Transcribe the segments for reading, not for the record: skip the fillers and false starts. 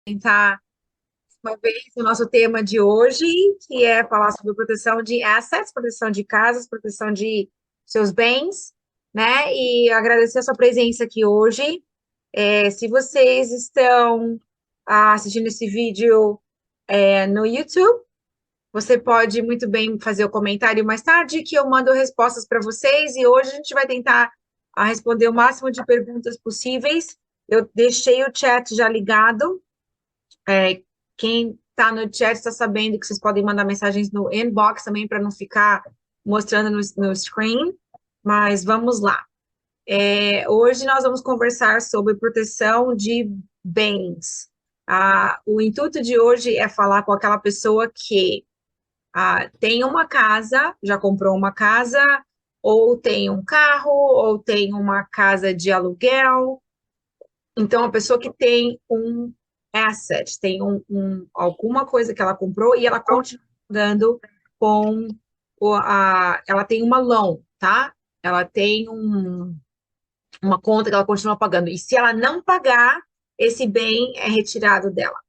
Tentar uma vez o nosso tema de hoje, que é falar sobre proteção de assets, proteção de casas, proteção de seus bens, né? E agradecer a sua presença aqui hoje. Se vocês estão assistindo esse vídeo no YouTube, você pode muito bem fazer o comentário mais tarde, que eu mando respostas para vocês, e hoje a gente vai tentar responder o máximo de perguntas possíveis. Eu deixei o chat já ligado. Quem está no chat está sabendo que vocês podem mandar mensagens no inbox também para não ficar mostrando no screen, mas vamos lá. Hoje nós vamos conversar sobre proteção de bens. O intuito de hoje é falar com aquela pessoa que tem uma casa, já comprou uma casa, ou tem um carro, ou tem uma casa de aluguel. Então, a pessoa que tem um asset, tem alguma coisa que ela comprou e ela continua pagando com ela tem uma loan, tá? Ela tem uma conta que ela continua pagando. E se ela não pagar, esse bem é retirado dela.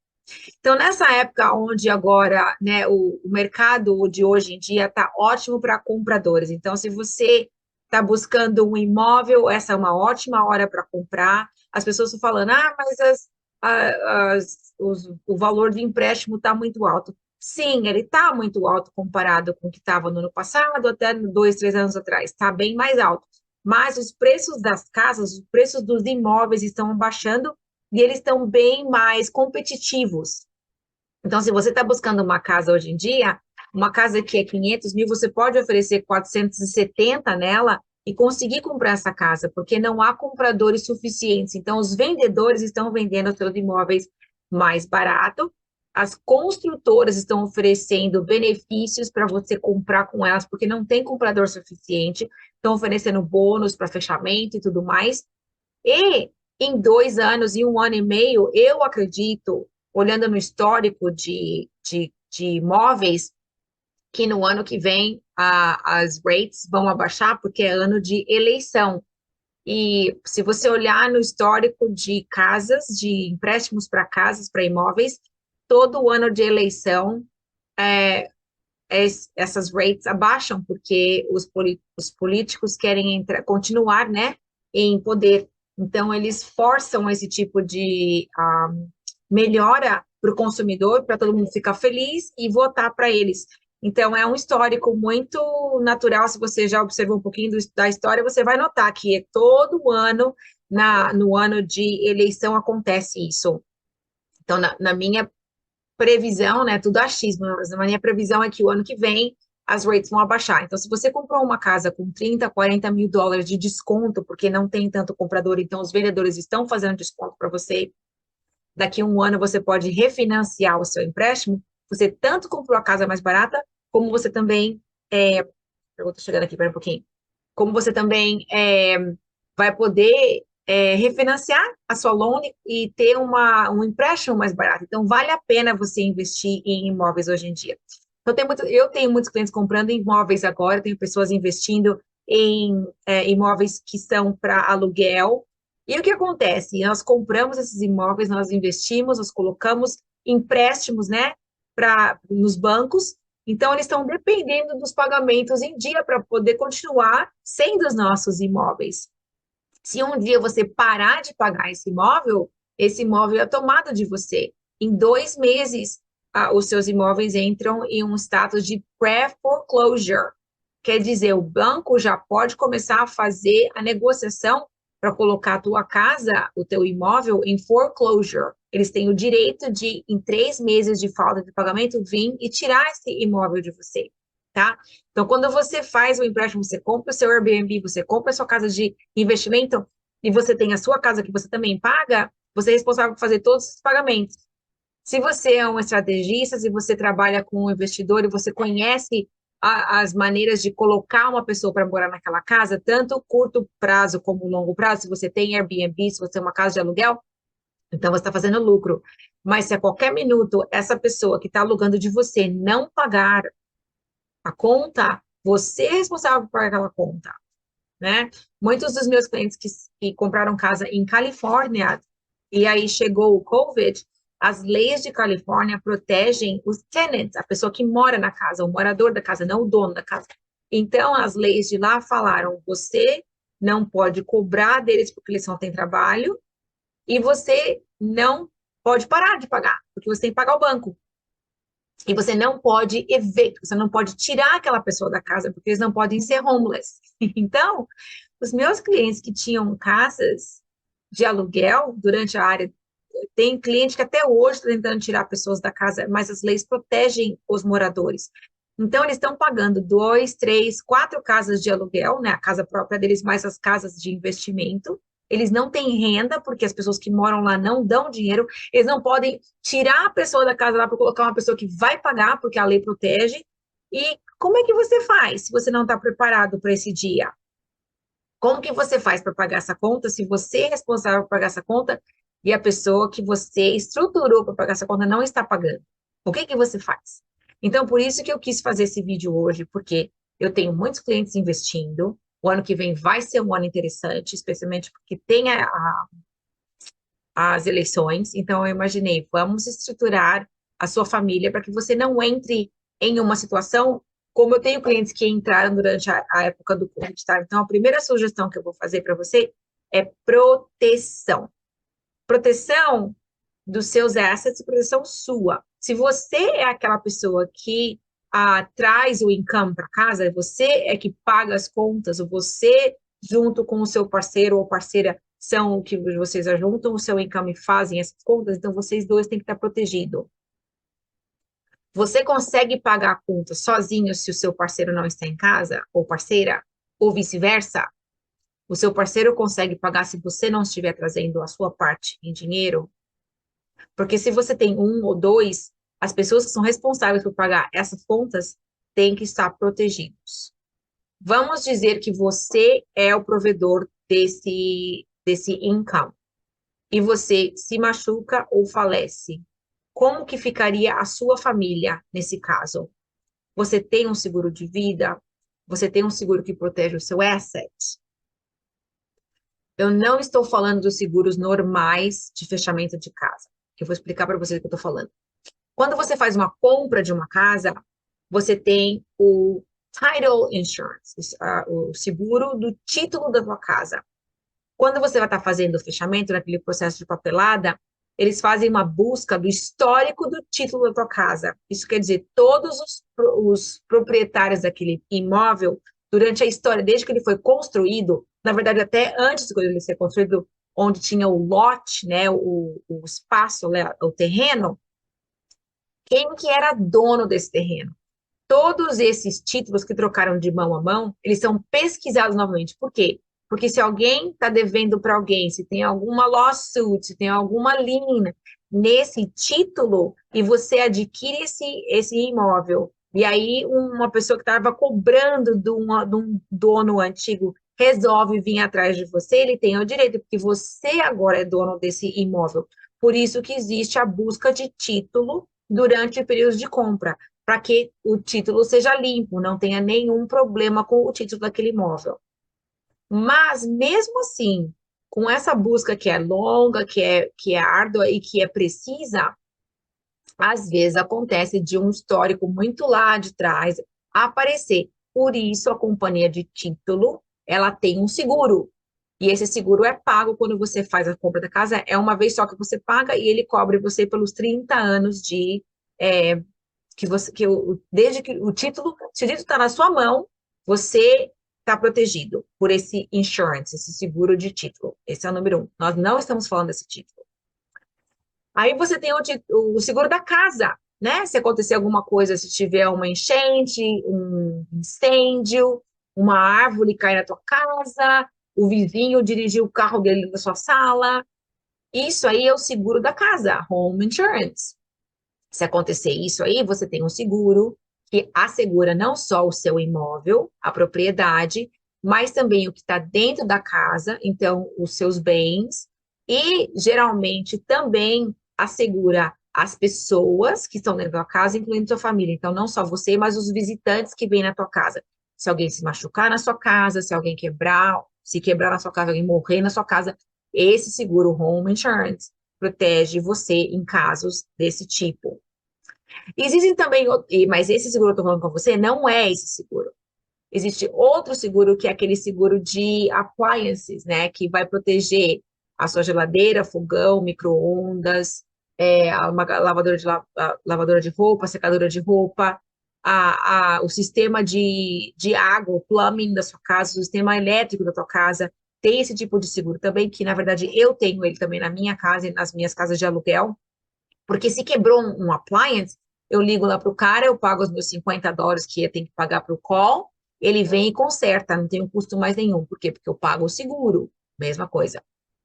Então, nessa época onde agora, né, o mercado de hoje em dia está ótimo para compradores. Então, se você está buscando um imóvel, essa é uma ótima hora para comprar. As pessoas estão falando, mas o valor de empréstimo está muito alto. Sim, ele está muito alto comparado com o que estava no ano passado, até 2, 3 anos atrás. Está bem mais alto. Mas os preços das casas, os preços dos imóveis estão baixando e eles estão bem mais competitivos. Então, se você está buscando uma casa hoje em dia, uma casa que é 500 mil, você pode oferecer 470 nela e conseguir comprar essa casa, porque não há compradores suficientes. Então, os vendedores estão vendendo seus imóveis mais barato, as construtoras estão oferecendo benefícios para você comprar com elas, porque não tem comprador suficiente, estão oferecendo bônus para fechamento e tudo mais. E em 2 anos, em 1 ano e meio, eu acredito, olhando no histórico de imóveis, que no ano que vem as rates vão abaixar, porque é ano de eleição. E se você olhar no histórico de casas, de empréstimos para casas, para imóveis, todo ano de eleição, essas rates abaixam, porque os políticos querem continuar, né, em poder. Então, eles forçam esse tipo de melhora para o consumidor, para todo mundo ficar feliz e votar para eles. Então, é um histórico muito natural. Se você já observou um pouquinho da história, você vai notar que todo ano, no ano de eleição, acontece isso. Então, na minha previsão, né, tudo achismo, mas a minha previsão é que o ano que vem as rates vão abaixar. Então, se você comprou uma casa com 30, 40 mil dólares de desconto, porque não tem tanto comprador, então os vendedores estão fazendo desconto para você, daqui a um ano você pode refinanciar o seu empréstimo, você tanto comprou a casa mais barata, como você também, eu estou chegando aqui, pera um pouquinho, como você também vai poder refinanciar a sua loan e ter um empréstimo mais barato. Então, vale a pena você investir em imóveis hoje em dia. Então, eu tenho muitos clientes comprando imóveis agora, tenho pessoas investindo em imóveis que são para aluguel. E o que acontece? Nós compramos esses imóveis, nós investimos, nós colocamos empréstimos, né, nos bancos, então, eles estão dependendo dos pagamentos em dia para poder continuar sendo os nossos imóveis. Se um dia você parar de pagar esse imóvel é tomado de você. Em 2 meses, os seus imóveis entram em um status de pré-foreclosure. Quer dizer, o banco já pode começar a fazer a negociação para colocar a tua casa, o teu imóvel, em foreclosure. Eles têm o direito de, em 3 meses de falta de pagamento, vir e tirar esse imóvel de você, tá? Então, quando você faz o empréstimo, você compra o seu Airbnb, você compra a sua casa de investimento e você tem a sua casa que você também paga, você é responsável por fazer todos os pagamentos. Se você é um estrategista, se você trabalha com um investidor e você conhece as maneiras de colocar uma pessoa para morar naquela casa, tanto curto prazo como longo prazo, se você tem Airbnb, se você tem uma casa de aluguel, então você está fazendo lucro. Mas se a qualquer minuto essa pessoa que está alugando de você não pagar a conta, você é responsável por aquela conta, né? Muitos dos meus clientes que compraram casa em Califórnia, e aí chegou o COVID, as leis de Califórnia protegem os tenants, a pessoa que mora na casa, o morador da casa, não o dono da casa. Então, as leis de lá falaram, você não pode cobrar deles porque eles não têm trabalho, e você não pode parar de pagar, porque você tem que pagar o banco. E você não pode evitar, você não pode tirar aquela pessoa da casa, porque eles não podem ser homeless. Então, os meus clientes que tinham casas de aluguel durante a área, tem cliente que até hoje está tentando tirar pessoas da casa, mas as leis protegem os moradores. Então, eles estão pagando 2, 3, 4 casas de aluguel, né? A casa própria deles, mais as casas de investimento. Eles não têm renda, porque as pessoas que moram lá não dão dinheiro. Eles não podem tirar a pessoa da casa lá para colocar uma pessoa que vai pagar, porque a lei protege. E como é que você faz se você não está preparado para esse dia? Como que você faz para pagar essa conta se você é responsável por pagar essa conta e a pessoa que você estruturou para pagar essa conta não está pagando? O que que você faz? Então, por isso que eu quis fazer esse vídeo hoje, porque eu tenho muitos clientes investindo. O ano que vem vai ser um ano interessante, especialmente porque tem as eleições. Então, eu imaginei, vamos estruturar a sua família para que você não entre em uma situação como eu tenho clientes que entraram durante a época do Covid, tá? Então, a primeira sugestão que eu vou fazer para você é proteção. Proteção dos seus assets, proteção sua. Se você é aquela pessoa que traz o income para casa, você é que paga as contas, ou você, junto com o seu parceiro ou parceira, são o que vocês ajuntam o seu income e fazem essas contas, então vocês dois têm que estar protegidos. Você consegue pagar a conta sozinho se o seu parceiro não está em casa, ou parceira, ou vice-versa? O seu parceiro consegue pagar se você não estiver trazendo a sua parte em dinheiro? Porque se você tem um ou dois, as pessoas que são responsáveis por pagar essas contas têm que estar protegidos. Vamos dizer que você é o provedor desse income e você se machuca ou falece. Como que ficaria a sua família nesse caso? Você tem um seguro de vida? Você tem um seguro que protege o seu asset? Eu não estou falando dos seguros normais de fechamento de casa, que eu vou explicar para vocês o que eu estou falando. Quando você faz uma compra de uma casa, você tem o title insurance, o seguro do título da sua casa. Quando você vai estar fazendo o fechamento, naquele processo de papelada, eles fazem uma busca do histórico do título da tua casa. Isso quer dizer, todos os proprietários daquele imóvel, durante a história, desde que ele foi construído, na verdade, até antes de ele ser construído, onde tinha o lote, né, o espaço, né, o terreno, quem que era dono desse terreno? Todos esses títulos que trocaram de mão a mão, eles são pesquisados novamente. Por quê? Porque se alguém está devendo para alguém, se tem alguma lawsuit, se tem alguma lien nesse título, e você adquire esse imóvel, e aí uma pessoa que estava cobrando de um dono antigo resolve vir atrás de você, ele tem o direito, porque você agora é dono desse imóvel. Por isso que existe a busca de título durante o período de compra, para que o título seja limpo, não tenha nenhum problema com o título daquele imóvel. Mas, mesmo assim, com essa busca que é longa, que é árdua e que é precisa, às vezes acontece de um histórico muito lá de trás aparecer. Por isso, a companhia de título, ela tem um seguro. E esse seguro é pago quando você faz a compra da casa, é uma vez só que você paga e ele cobre você pelos 30 anos de desde que o título, se o título está na sua mão, você está protegido por esse insurance, esse seguro de título. Esse é o número 1. Nós não estamos falando desse título. Aí você tem o seguro da casa, né? Se acontecer alguma coisa, se tiver uma enchente, um incêndio, uma árvore cair na tua casa, o vizinho dirigir o carro dele na sua sala. Isso aí é o seguro da casa, home insurance. Se acontecer isso aí, você tem um seguro que assegura não só o seu imóvel, a propriedade, mas também o que está dentro da casa, então os seus bens, e geralmente também assegura as pessoas que estão dentro da casa, incluindo sua família. Então, não só você, mas os visitantes que vêm na tua casa. Se alguém se machucar na sua casa, se alguém quebrar, se quebrar na sua casa, alguém morrer na sua casa, esse seguro home insurance protege você em casos desse tipo. Existem também, mas esse seguro que eu tô falando com você não é esse seguro. Existe outro seguro que é aquele seguro de appliances, né? Que vai proteger a sua geladeira, fogão, micro-ondas, uma lavadora de roupa, secadora de roupa, o sistema de água, o plumbing da sua casa, o sistema elétrico da tua casa. Tem esse tipo de seguro também, que na verdade eu tenho ele também na minha casa e nas minhas casas de aluguel. Porque se quebrou um appliance, eu ligo lá pro cara, eu pago os meus US$ 50 que eu tenho que pagar pro call, ele vem e conserta, não tem um custo mais nenhum. Por quê? Porque eu pago o seguro. Mesma coisa.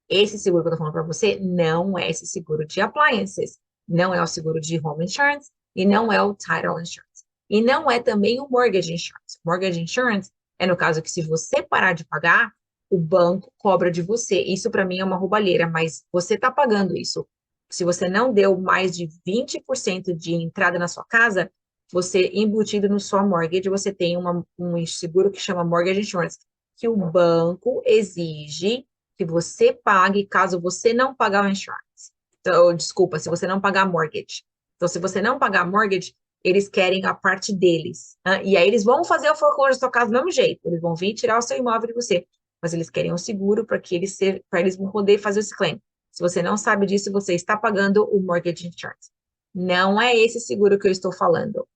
Esse seguro que eu tô falando para você não é esse seguro de appliances, não é o seguro de home insurance e não é o title insurance. E não é também o mortgage insurance. Mortgage insurance é no caso que se você parar de pagar, o banco cobra de você. Isso para mim é uma roubalheira, mas você está pagando isso. Se você não deu mais de 20% de entrada na sua casa, você, embutido no sua mortgage, você tem um seguro que chama mortgage insurance, que o banco exige que você pague caso você não pagar o insurance. Então, desculpa, se você não pagar a mortgage. Então, se você não pagar a mortgage, eles querem a parte deles. E aí eles vão fazer o foreclosure da sua casa do mesmo jeito. Eles vão vir tirar o seu imóvel de você. Mas eles querem um seguro para eles vão poder fazer esse claim. Se você não sabe disso, você está pagando o mortgage insurance. Não é esse seguro que eu estou falando.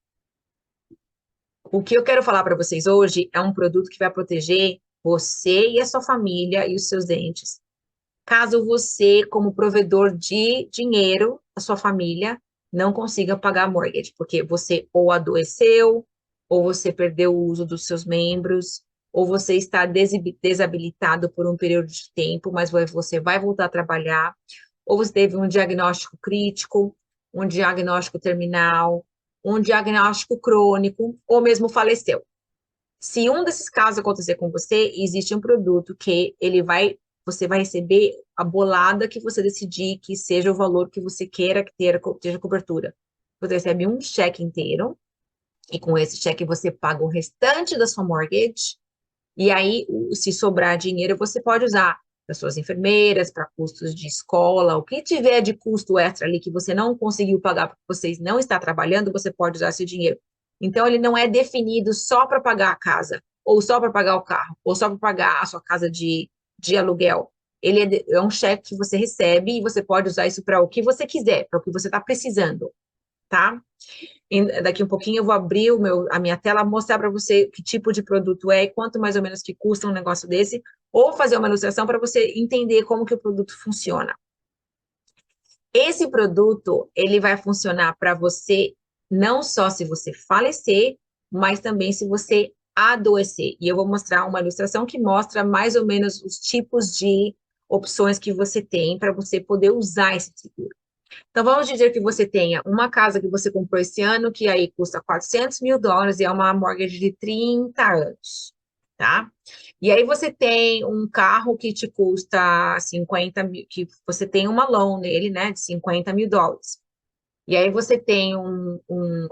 O que eu quero falar para vocês hoje é um produto que vai proteger você e a sua família e os seus dentes. Caso você, como provedor de dinheiro da sua família, não consiga pagar a mortgage, porque você ou adoeceu, ou você perdeu o uso dos seus membros, ou você está desabilitado por um período de tempo, mas você vai voltar a trabalhar, ou você teve um diagnóstico crítico, um diagnóstico terminal, um diagnóstico crônico, ou mesmo faleceu. Se um desses casos acontecer com você, existe um produto que você vai receber a bolada que você decidir que seja o valor que você queira que tenha cobertura. Você recebe um cheque inteiro, e com esse cheque você paga o restante da sua mortgage, e aí, se sobrar dinheiro, você pode usar para suas enfermeiras, para custos de escola, o que tiver de custo extra ali que você não conseguiu pagar porque você não está trabalhando, você pode usar esse dinheiro. Então, ele não é definido só para pagar a casa, ou só para pagar o carro, ou só para pagar a sua casa de aluguel. Ele é um cheque que você recebe e você pode usar isso para o que você quiser, para o que você está precisando, tá? Daqui um pouquinho eu vou abrir a minha tela, mostrar para você que tipo de produto é e quanto mais ou menos que custa um negócio desse, ou fazer uma ilustração para você entender como que o produto funciona. Esse produto, ele vai funcionar para você não só se você falecer, mas também se você adoecer. E eu vou mostrar uma ilustração que mostra mais ou menos os tipos de opções que você tem para você poder usar esse seguro. Então, vamos dizer que você tenha uma casa que você comprou esse ano, que aí custa US$ 400.000 e é uma mortgage de 30 anos, tá? E aí você tem um carro que te custa 50 mil, que você tem uma loan nele, né, de US$ 50.000. E aí você tem um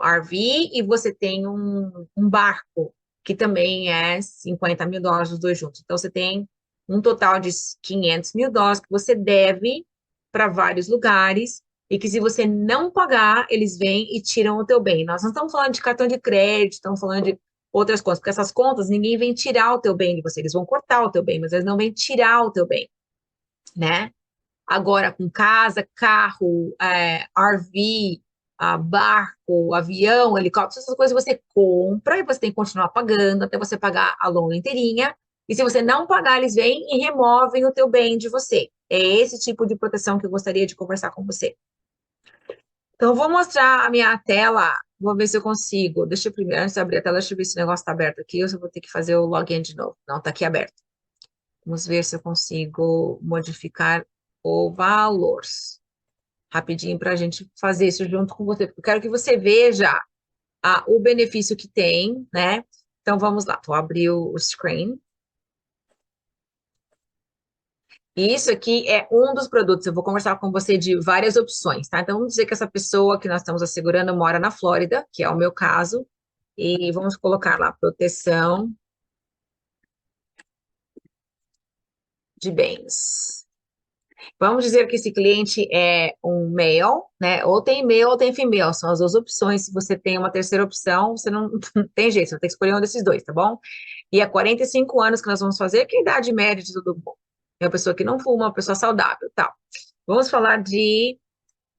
RV e você tem um barco, que também é US$ 50.000 os dois juntos. Então, você tem um total de US$ 500.000 que você deve para vários lugares e que se você não pagar, eles vêm e tiram o teu bem. Nós não estamos falando de cartão de crédito, estamos falando de outras contas, porque essas contas ninguém vem tirar o teu bem de você, eles vão cortar o teu bem, mas eles não vêm tirar o teu bem, né? Agora, com casa, carro, RV, barco, avião, helicóptero, essas coisas você compra e você tem que continuar pagando até você pagar a loan inteirinha. E se você não pagar, eles vêm e removem o teu bem de você. É esse tipo de proteção que eu gostaria de conversar com você. Então, eu vou mostrar a minha tela. Vou ver se eu consigo. Deixa eu primeiro, antes de abrir a tela, deixa eu ver se o negócio está aberto aqui. Ou se eu vou ter que fazer o login de novo. Não, está aqui aberto. Vamos ver se eu consigo modificar o valor. Rapidinho para a gente fazer isso junto com você. Porque eu quero que você veja o benefício que tem, né? Então, vamos lá. Vou abrir o screen. E isso aqui é um dos produtos. Eu vou conversar com você de várias opções, tá? Então, vamos dizer que essa pessoa que nós estamos assegurando mora na Flórida, que é o meu caso, e vamos colocar lá proteção de bens. Vamos dizer que esse cliente é um male, né? Ou tem male ou tem female, são as duas opções. Se você tem uma terceira opção, você não, não tem jeito, você vai ter que escolher um desses dois, tá bom? E é 45 anos que nós vamos fazer, que é a idade média de todo mundo. É uma pessoa que não fuma, uma pessoa saudável, tal. Vamos falar de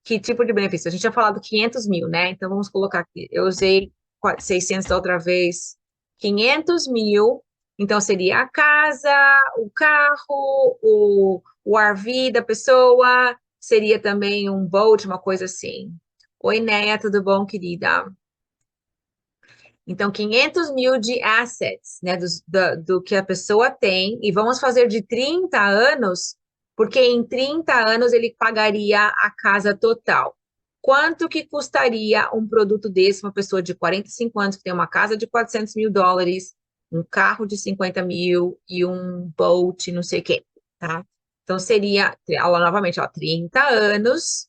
que tipo de benefício? A gente tinha falado 500 mil, né? Então vamos colocar aqui. Eu usei 600 da outra vez, 500 mil. Então seria a casa, o carro, o RV da pessoa, seria também um boat, uma coisa assim. Oi, Neia, tudo bom, querida? Então, 500 mil de assets, né, do que a pessoa tem, e vamos fazer de 30 anos, porque em 30 anos ele pagaria a casa total. Quanto que custaria um produto desse, uma pessoa de 45 anos que tem uma casa de 400 mil dólares, um carro de 50 mil e um boat, não sei o quê, tá? Então, seria, novamente, ó, 30 anos,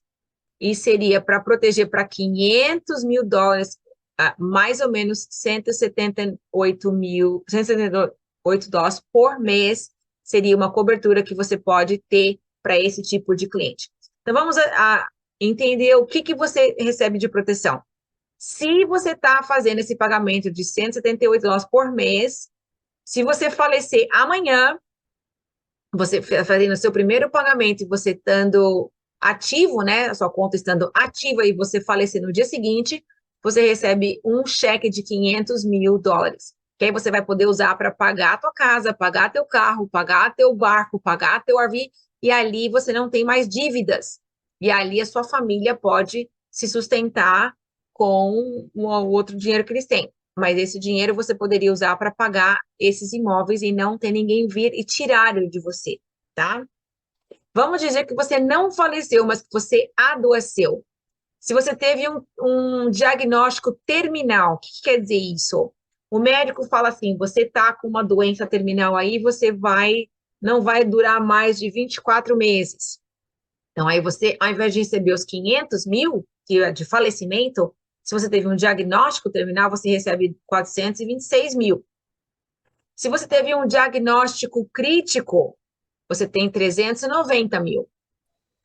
e seria para proteger para 500 mil dólares, mais ou menos 178 dólares por mês, seria uma cobertura que você pode ter para esse tipo de cliente. Então, vamos a entender o que você recebe de proteção. Se você está fazendo esse pagamento de 178 dólares por mês, se você falecer amanhã, você fazendo o seu primeiro pagamento e você estando ativo, né, a sua conta estando ativa e você falecer no dia seguinte, você recebe um cheque de 500 mil dólares, que aí você vai poder usar para pagar a tua casa, pagar teu carro, pagar teu barco, pagar teu RV, e ali você não tem mais dívidas. E ali a sua família pode se sustentar com o outro dinheiro que eles têm. Mas esse dinheiro você poderia usar para pagar esses imóveis e não ter ninguém vir e tirar ele de você, tá? Vamos dizer que você não faleceu, mas que você adoeceu. Se você teve um diagnóstico terminal, o que quer dizer isso? O médico fala assim: você está com uma doença terminal aí, não vai durar mais de 24 meses. Então, aí você, ao invés de receber os 500 mil de falecimento, se você teve um diagnóstico terminal, você recebe 426 mil. Se você teve um diagnóstico crítico, você tem 390 mil.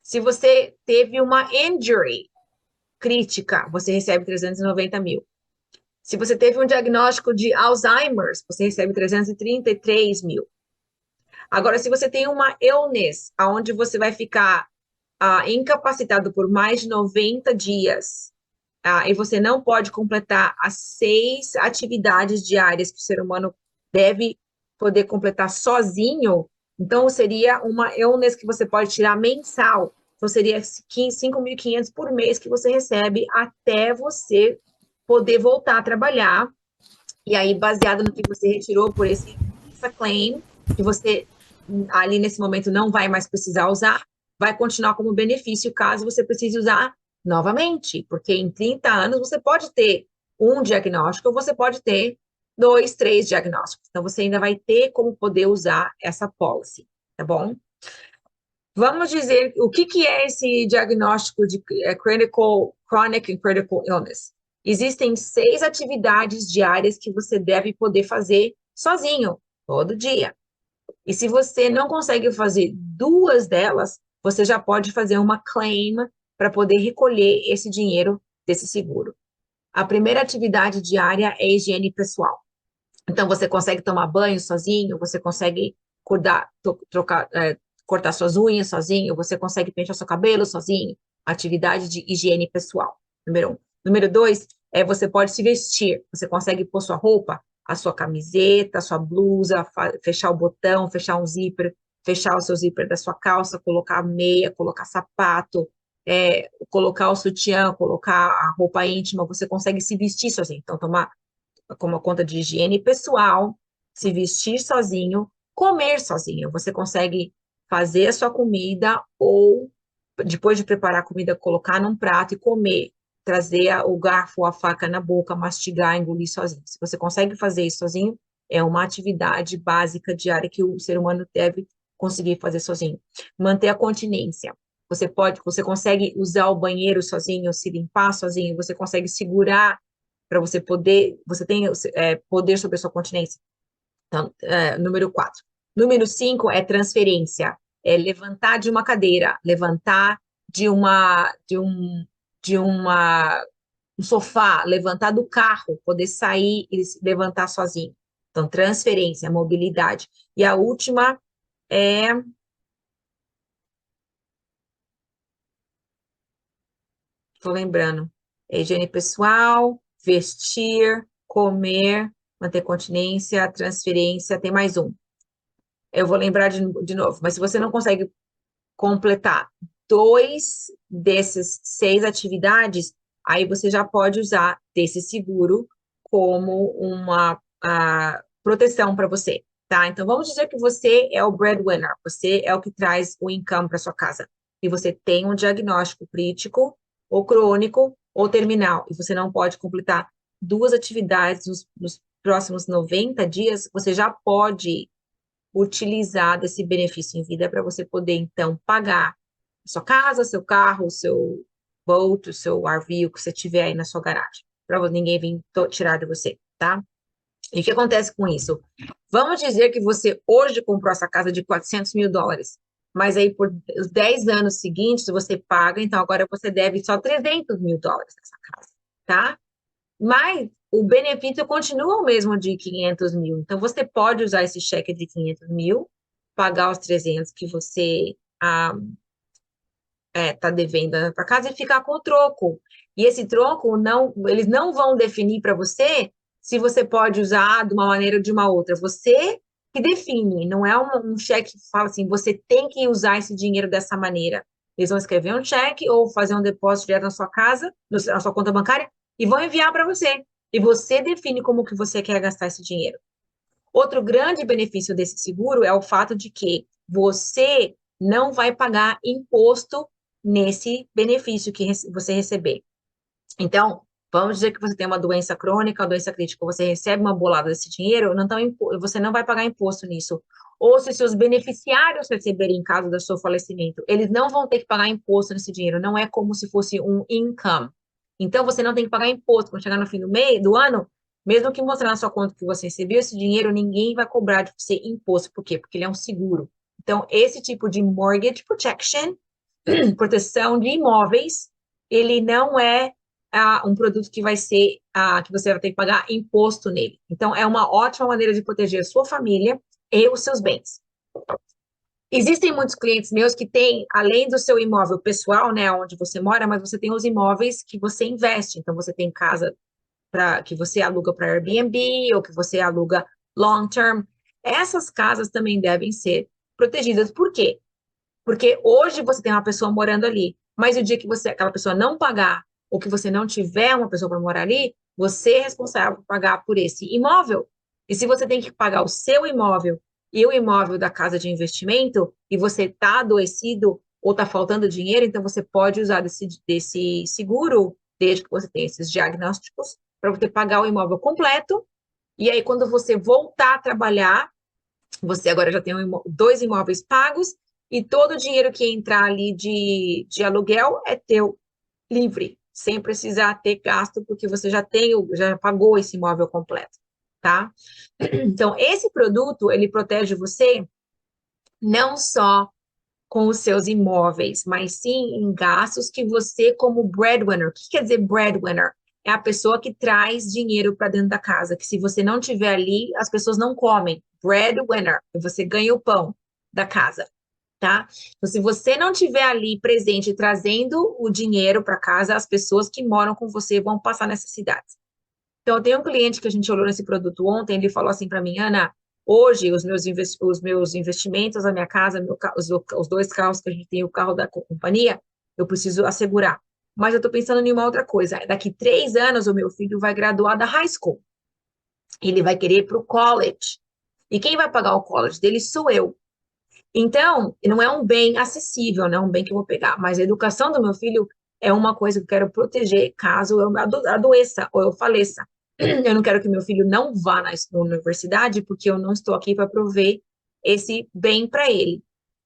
Se você teve uma injury crítica, você recebe 390 mil. Se você teve um diagnóstico de Alzheimer's, você recebe 333 mil. Agora, se você tem uma illness, onde você vai ficar incapacitado por mais de 90 dias, e você não pode completar as 6 atividades diárias que o ser humano deve poder completar sozinho, então seria uma illness que você pode tirar mensal. Então seria 5.500 por mês que você recebe até você poder voltar a trabalhar. E aí, baseado no que você retirou por essa claim, que você ali nesse momento não vai mais precisar usar, vai continuar como benefício caso você precise usar novamente, porque em 30 anos você pode ter um diagnóstico ou você pode ter 2, 3 diagnósticos. Então, você ainda vai ter como poder usar essa policy, tá bom? Vamos dizer o que é esse diagnóstico de chronic and critical illness. Existem 6 atividades diárias que você deve poder fazer sozinho, todo dia. E se você não consegue fazer 2 delas, você já pode fazer uma claim para poder recolher esse dinheiro desse seguro. A primeira atividade diária é higiene pessoal. Então, você consegue tomar banho sozinho, você consegue cortar suas unhas sozinho, você consegue pentear seu cabelo sozinho. Atividade de higiene pessoal, número 1. Número 2, você pode se vestir, você consegue pôr sua roupa, a sua camiseta, a sua blusa, fechar o botão, fechar um zíper, fechar o seu zíper da sua calça, colocar meia, colocar sapato, colocar o sutiã, colocar a roupa íntima, você consegue se vestir sozinho. Então, tomar como conta de higiene pessoal, se vestir sozinho, comer sozinho. Você consegue fazer a sua comida ou, depois de preparar a comida, colocar num prato e comer, trazer o garfo ou a faca na boca, mastigar, engolir sozinho. Se você consegue fazer isso sozinho, é uma atividade básica diária que o ser humano deve conseguir fazer sozinho. Manter a continência. Você consegue usar o banheiro sozinho, se limpar sozinho, você consegue segurar para você tem poder sobre a sua continência. Então, número 4. Número 5 é transferência. levantar de uma cadeira, levantar de uma, de uma, um sofá, levantar do carro, poder sair e se levantar sozinho. Então, transferência, mobilidade. E a última é, estou lembrando, é higiene pessoal, vestir, comer, manter continência, transferência, tem mais um. Eu vou lembrar de novo, mas se você não consegue completar dois desses 6 atividades, aí você já pode usar desse seguro como uma proteção para você, tá? Então, vamos dizer que você é o breadwinner, você é o que traz o income para sua casa, e você tem um diagnóstico crítico, ou crônico, ou terminal, e você não pode completar 2 atividades nos próximos 90 dias, você já pode utilizar desse benefício em vida para você poder, então, pagar a sua casa, seu carro, o seu boat, o seu RV, o que você tiver aí na sua garagem, para ninguém vir tirar de você, tá? E o que acontece com isso? Vamos dizer que você hoje comprou essa casa de US$ 400 mil, mas aí por os 10 anos seguintes você paga, então agora você deve só US$ 300 mil nessa casa, tá? Mas o benefício continua o mesmo de 500 mil. Então, você pode usar esse cheque de 500 mil, pagar os 300 que você está devendo para casa e ficar com o troco. E esse troco, não, eles não vão definir para você se você pode usar de uma maneira ou de uma outra. Você que define, não é um cheque que fala assim, você tem que usar esse dinheiro dessa maneira. Eles vão escrever um cheque ou fazer um depósito direto na sua casa, na sua conta bancária, e vão enviar para você. E você define como que você quer gastar esse dinheiro. Outro grande benefício desse seguro é o fato de que você não vai pagar imposto nesse benefício que você receber. Então, vamos dizer que você tem uma doença crônica, uma doença crítica, você recebe uma bolada desse dinheiro, você não vai pagar imposto nisso. Ou se seus beneficiários receberem em caso do seu falecimento, eles não vão ter que pagar imposto nesse dinheiro, não é como se fosse um income. Então, você não tem que pagar imposto. Quando chegar no fim do mês, do ano, mesmo que mostrar na sua conta que você recebeu esse dinheiro, ninguém vai cobrar de você imposto. Por quê? Porque ele é um seguro. Então, esse tipo de mortgage protection, proteção de imóveis, ele não é um produto que vai ser, que você vai ter que pagar imposto nele. Então, é uma ótima maneira de proteger a sua família e os seus bens. Existem muitos clientes meus que têm, além do seu imóvel pessoal, né, onde você mora, mas você tem os imóveis que você investe. Então, você tem casa que você aluga para Airbnb ou que você aluga long term. Essas casas também devem ser protegidas. Por quê? Porque hoje você tem uma pessoa morando ali, mas o dia que aquela pessoa não pagar, ou que você não tiver uma pessoa para morar ali, você é responsável por pagar por esse imóvel. E se você tem que pagar o seu imóvel e o imóvel da casa de investimento, e você está adoecido ou está faltando dinheiro, então você pode usar desse seguro, desde que você tenha esses diagnósticos, para você pagar o imóvel completo. E aí, quando você voltar a trabalhar, você agora já tem 2 imóveis pagos e todo o dinheiro que entrar ali de aluguel é teu, livre, sem precisar ter gasto, porque você já pagou esse imóvel completo, tá? Então, esse produto, ele protege você não só com os seus imóveis, mas sim em gastos que você, como breadwinner, o que quer dizer breadwinner? É a pessoa que traz dinheiro para dentro da casa, que se você não tiver ali, as pessoas não comem. Breadwinner, você ganha o pão da casa, tá? Então, se você não tiver ali presente, trazendo o dinheiro para casa, as pessoas que moram com você vão passar necessidades. Então, eu tenho um cliente que a gente olhou nesse produto ontem, ele falou assim para mim, Ana, hoje os meus investimentos, a minha casa, os 2 carros que a gente tem, o carro da companhia, eu preciso assegurar. Mas eu estou pensando em uma outra coisa. Daqui 3 anos, o meu filho vai graduar da high school. Ele vai querer ir para o college. E quem vai pagar o college dele sou eu. Então, não é um bem acessível, não é um bem que eu vou pegar, mas a educação do meu filho é uma coisa que eu quero proteger caso eu adoeça ou eu faleça. Eu não quero que meu filho não vá na universidade, porque eu não estou aqui para prover esse bem para ele.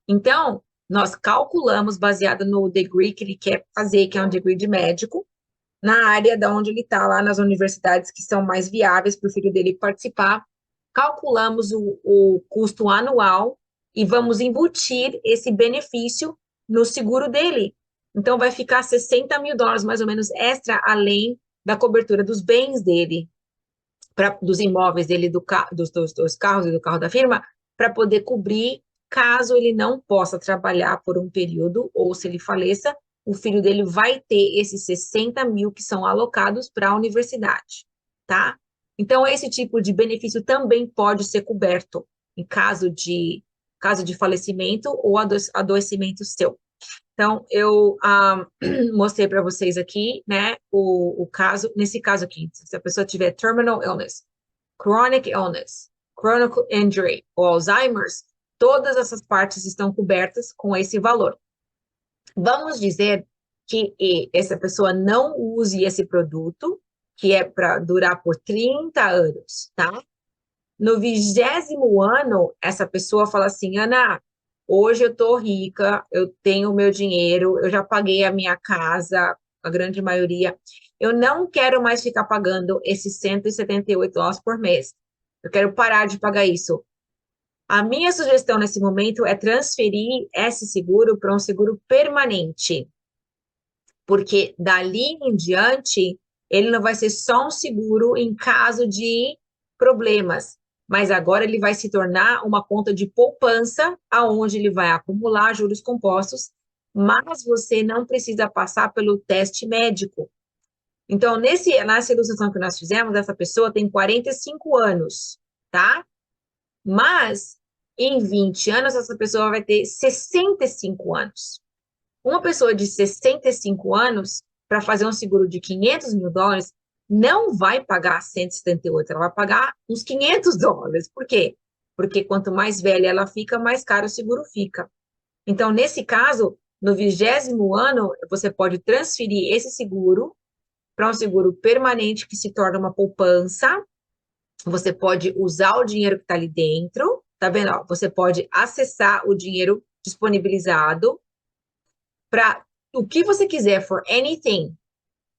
Então, nós calculamos, baseado no degree que ele quer fazer, que é um degree de médico, na área da onde ele está, lá nas universidades que são mais viáveis para o filho dele participar, calculamos o custo anual e vamos embutir esse benefício no seguro dele. Então, vai ficar US$ 60.000 mais ou menos extra, além da cobertura dos bens dele, dos imóveis dele, dos carros e do carro da firma, para poder cobrir caso ele não possa trabalhar por um período, ou se ele faleça, o filho dele vai ter esses 60 mil que são alocados para a universidade, tá? Então, esse tipo de benefício também pode ser coberto em caso de falecimento ou adoecimento seu. Então, eu mostrei para vocês aqui, né, o caso, nesse caso aqui, se a pessoa tiver terminal illness, chronic illness, chronic injury ou Alzheimer's, todas essas partes estão cobertas com esse valor. Vamos dizer que essa pessoa não use esse produto, que é para durar por 30 anos, tá? No 20º ano, essa pessoa fala assim, Ana, hoje eu tô rica, eu tenho o meu dinheiro, eu já paguei a minha casa, a grande maioria, eu não quero mais ficar pagando esses US$ 178 por mês. Eu quero parar de pagar isso. A minha sugestão nesse momento é transferir esse seguro para um seguro permanente, porque dali em diante, ele não vai ser só um seguro em caso de problemas, mas agora ele vai se tornar uma conta de poupança, aonde ele vai acumular juros compostos, mas você não precisa passar pelo teste médico. Então, nessa ilustração que nós fizemos, essa pessoa tem 45 anos, tá? Mas, em 20 anos, essa pessoa vai ter 65 anos. Uma pessoa de 65 anos, para fazer um seguro de US$ 500.000, não vai pagar 178, ela vai pagar uns US$ 500. Por quê? Porque quanto mais velha ela fica, mais caro o seguro fica. Então, nesse caso, no 20º ano, você pode transferir esse seguro para um seguro permanente que se torna uma poupança. Você pode usar o dinheiro que está ali dentro, tá vendo? Ó, você pode acessar o dinheiro disponibilizado para o que você quiser, for anything,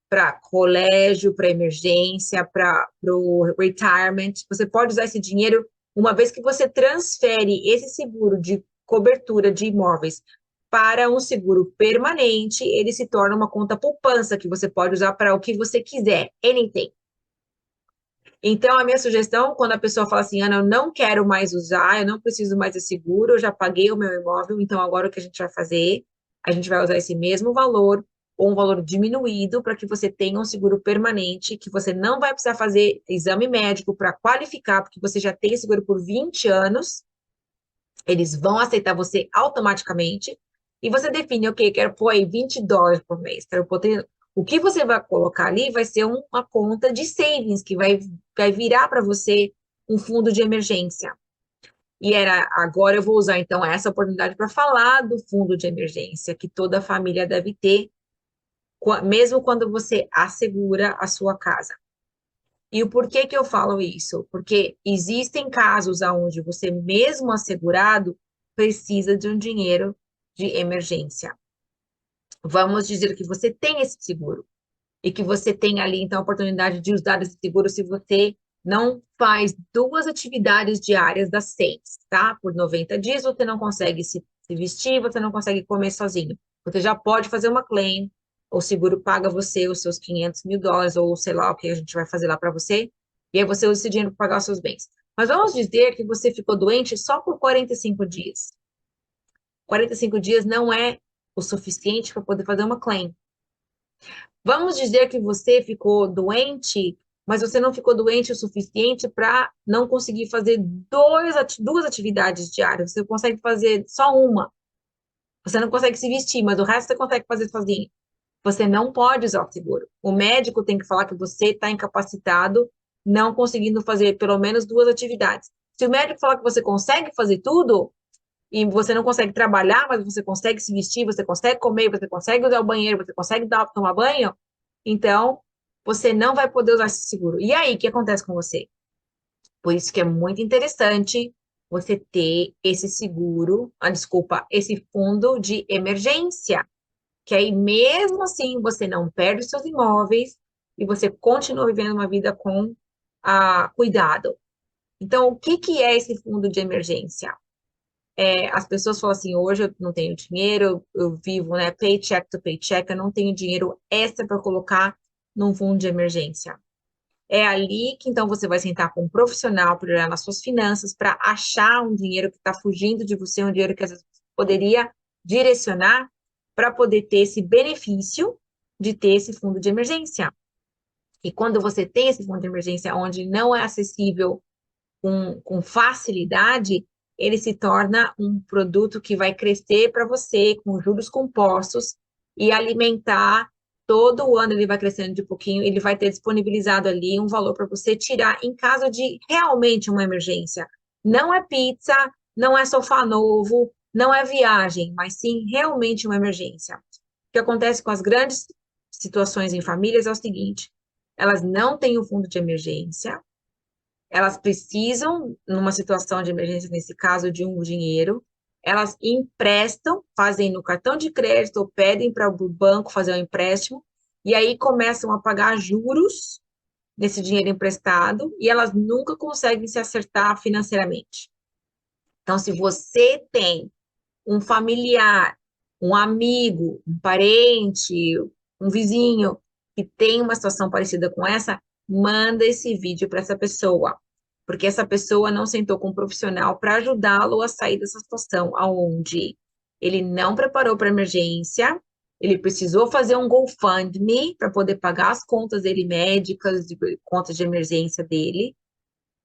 para colégio, para emergência, para o retirement. Você pode usar esse dinheiro uma vez que você transfere esse seguro de cobertura de imóveis para um seguro permanente, ele se torna uma conta poupança que você pode usar para o que você quiser, anything. Então, a minha sugestão, quando a pessoa fala assim, Ana, eu não quero mais usar, eu não preciso mais de seguro, eu já paguei o meu imóvel, então agora o que a gente vai fazer? A gente vai usar esse mesmo valor, ou um valor diminuído, para que você tenha um seguro permanente, que você não vai precisar fazer exame médico para qualificar, porque você já tem seguro por 20 anos, eles vão aceitar você automaticamente, e você define, ok, quero pôr aí US$ 20 por mês, quero pôr o que você vai colocar ali vai ser uma conta de savings, que vai virar para você um fundo de emergência. E agora eu vou usar, então, essa oportunidade para falar do fundo de emergência, que toda família deve ter, mesmo quando você assegura a sua casa. E o porquê que eu falo isso? Porque existem casos onde você, mesmo assegurado, precisa de um dinheiro de emergência. Vamos dizer que você tem esse seguro e que você tem ali, então, a oportunidade de usar esse seguro se você não faz 2 atividades diárias das 6, tá? Por 90 dias, você não consegue se vestir, você não consegue comer sozinho. Você já pode fazer uma claim, o seguro paga você os seus US$ 500.000, ou sei lá o que a gente vai fazer lá para você, e aí você usa esse dinheiro para pagar os seus bens. Mas vamos dizer que você ficou doente só por 45 dias. 45 dias não é o suficiente para poder fazer uma claim. Vamos dizer que você ficou doente, mas você não ficou doente o suficiente para não conseguir fazer 2 atividades diárias. Você consegue fazer só uma. Você não consegue se vestir, mas o resto você consegue fazer sozinho. Você não pode usar o seguro. O médico tem que falar que você está incapacitado, não conseguindo fazer pelo menos 2 atividades. Se o médico falar que você consegue fazer tudo, e você não consegue trabalhar, mas você consegue se vestir, você consegue comer, você consegue usar o banheiro, você consegue tomar banho, então você não vai poder usar esse seguro. E aí, o que acontece com você? Por isso que é muito interessante você ter esse seguro, desculpa, esse fundo de emergência, que aí mesmo assim você não perde os seus imóveis e você continua vivendo uma vida com cuidado. Então, o que é esse fundo de emergência? as pessoas falam assim, hoje eu não tenho dinheiro, eu vivo, né, paycheck to paycheck, eu não tenho dinheiro extra para colocar num fundo de emergência. É ali que então você vai sentar com um profissional para olhar nas suas finanças, para achar um dinheiro que está fugindo de você, um dinheiro que às vezes você poderia direcionar para poder ter esse benefício de ter esse fundo de emergência. E quando você tem esse fundo de emergência onde não é acessível com facilidade, ele se torna um produto que vai crescer para você com juros compostos e alimentar todo o ano, ele vai crescendo de pouquinho, ele vai ter disponibilizado ali um valor para você tirar em caso de realmente uma emergência. Não é pizza, não é sofá novo, não é viagem, mas sim realmente uma emergência. O que acontece com as grandes situações em famílias é o seguinte: elas não têm o fundo de emergência, elas precisam, numa situação de emergência, nesse caso, de um dinheiro, elas emprestam, fazem no cartão de crédito ou pedem para o banco fazer um empréstimo, e aí começam a pagar juros nesse dinheiro emprestado, e elas nunca conseguem se acertar financeiramente. Então, se você tem um familiar, um amigo, um parente, um vizinho que tem uma situação parecida com essa, manda esse vídeo para essa pessoa, porque essa pessoa não sentou com um profissional para ajudá-lo a sair dessa situação, aonde ele não preparou para emergência, ele precisou fazer um GoFundMe para poder pagar as contas dele médicas, de contas de emergência dele,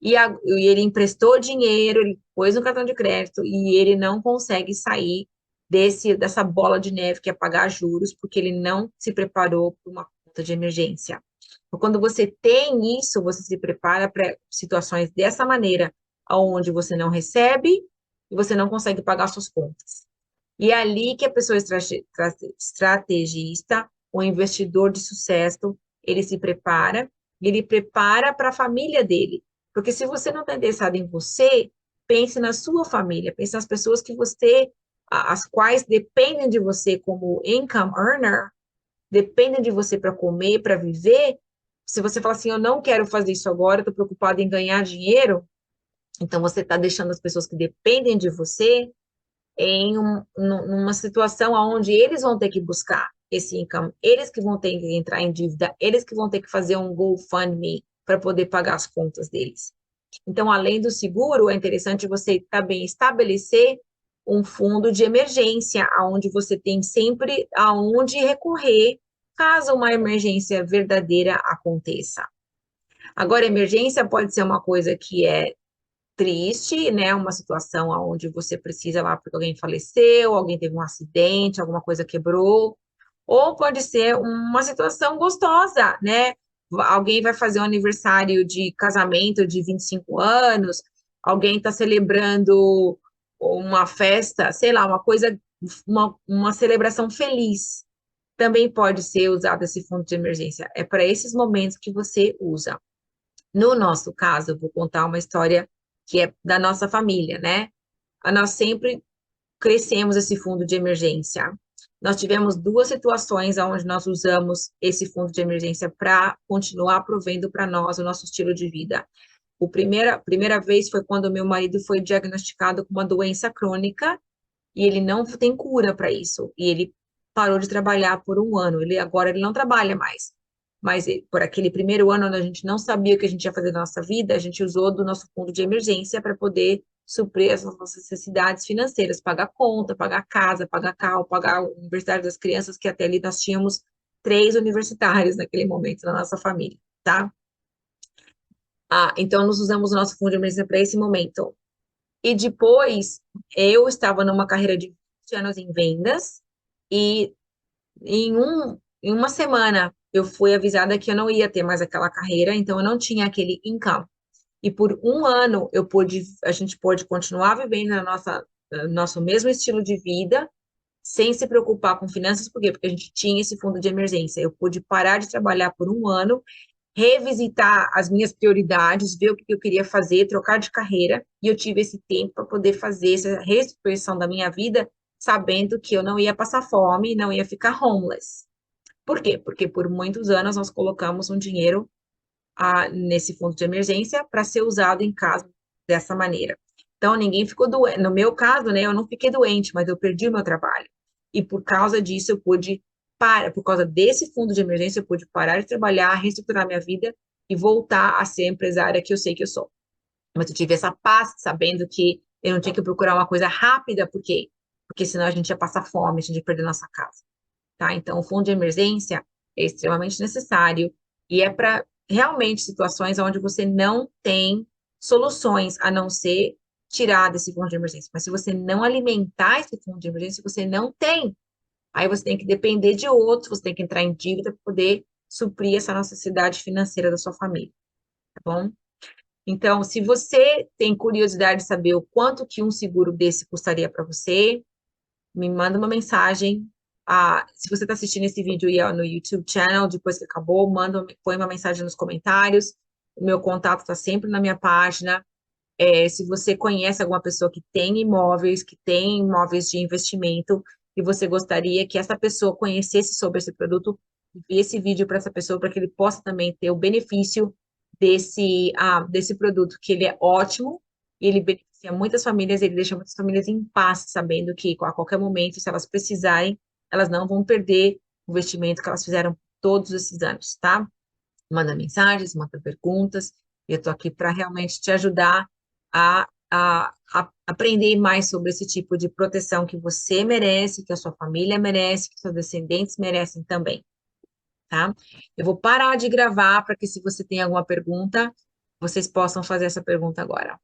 e ele emprestou dinheiro, ele pôs no cartão de crédito e ele não consegue sair dessa bola de neve que é pagar juros, porque ele não se preparou para uma conta de emergência. Então, quando você tem isso, você se prepara para situações dessa maneira, onde você não recebe e você não consegue pagar suas contas. E é ali que a pessoa estrategista, o investidor de sucesso, ele se prepara, e ele prepara para a família dele. Porque se você não está interessado em você, pense na sua família, pense nas pessoas que você, as quais dependem de você como income earner, dependem de você para comer, para viver. Se você fala assim, eu não quero fazer isso agora, estou preocupado em ganhar dinheiro, então você está deixando as pessoas que dependem de você numa situação onde eles vão ter que buscar esse income, eles que vão ter que entrar em dívida, eles que vão ter que fazer um GoFundMe para poder pagar as contas deles. Então, além do seguro, é interessante você também estabelecer um fundo de emergência, onde você tem sempre aonde recorrer caso uma emergência verdadeira aconteça. Agora, emergência pode ser uma coisa que é triste, né? Uma situação onde você precisa lá porque alguém faleceu, alguém teve um acidente, alguma coisa quebrou, ou pode ser uma situação gostosa, né? Alguém vai fazer um aniversário de casamento de 25 anos, alguém está celebrando uma festa, sei lá, uma coisa, uma celebração feliz. Também pode ser usado esse fundo de emergência. É para esses momentos que você usa. No nosso caso, eu vou contar uma história que é da nossa família, né? Nós sempre crescemos esse fundo de emergência. Nós tivemos duas situações onde nós usamos esse fundo de emergência para continuar provendo para nós o nosso estilo de vida. A primeira vez foi quando meu marido foi diagnosticado com uma doença crônica e ele não tem cura para isso. E ele parou de trabalhar por um ano. Agora ele não trabalha mais. Mas por aquele primeiro ano, onde a gente não sabia o que a gente ia fazer na nossa vida, a gente usou do nosso fundo de emergência para poder suprir as nossas necessidades financeiras, pagar conta, pagar casa, pagar carro, pagar a universidade das crianças, que até ali nós tínhamos 3 universitários naquele momento na nossa família, tá? Então nós usamos o nosso fundo de emergência para esse momento. E depois, eu estava numa carreira de 20 anos em vendas, e em uma semana eu fui avisada que eu não ia ter mais aquela carreira, então eu não tinha aquele income. E por um ano a gente pôde continuar vivendo nosso mesmo estilo de vida, sem se preocupar com finanças, por quê? Porque a gente tinha esse fundo de emergência. Eu pude parar de trabalhar por um ano, revisitar as minhas prioridades, ver o que eu queria fazer, trocar de carreira, e eu tive esse tempo para poder fazer essa reestruturação da minha vida, sabendo que eu não ia passar fome, não ia ficar homeless. Por quê? Porque por muitos anos nós colocamos um dinheiro nesse fundo de emergência para ser usado em caso dessa maneira. Então, ninguém ficou doente. No meu caso, né, eu não fiquei doente, mas eu perdi o meu trabalho. E por causa disso, eu pude por causa desse fundo de emergência, eu pude parar de trabalhar, reestruturar minha vida e voltar a ser a empresária que eu sei que eu sou. Mas eu tive essa paz, sabendo que eu não tinha que procurar uma coisa rápida, por quê? Porque senão a gente ia passar fome, a gente ia perder nossa casa, tá? Então, o fundo de emergência é extremamente necessário e é para realmente situações onde você não tem soluções a não ser tirar desse fundo de emergência. Mas se você não alimentar esse fundo de emergência, você não tem. Aí você tem que depender de outros, você tem que entrar em dívida para poder suprir essa necessidade financeira da sua família, tá bom? Então, se você tem curiosidade de saber o quanto que um seguro desse custaria para você, me manda uma mensagem. Se você está assistindo esse vídeo aí, ó, no YouTube channel, depois que acabou, põe uma mensagem nos comentários. O meu contato está sempre na minha página. Se você conhece alguma pessoa que tem imóveis de investimento, e você gostaria que essa pessoa conhecesse sobre esse produto, envie esse vídeo para essa pessoa, para que ele possa também ter o benefício desse produto, que ele é ótimo, e ele beneficia muitas famílias, ele deixa muitas famílias em paz, sabendo que a qualquer momento, se elas precisarem, elas não vão perder o investimento que elas fizeram todos esses anos, tá? Manda mensagens, manda perguntas, e eu estou aqui para realmente te ajudar a aprender mais sobre esse tipo de proteção que você merece, que a sua família merece, que seus descendentes merecem também, tá? Eu vou parar de gravar para que, se você tem alguma pergunta, vocês possam fazer essa pergunta agora.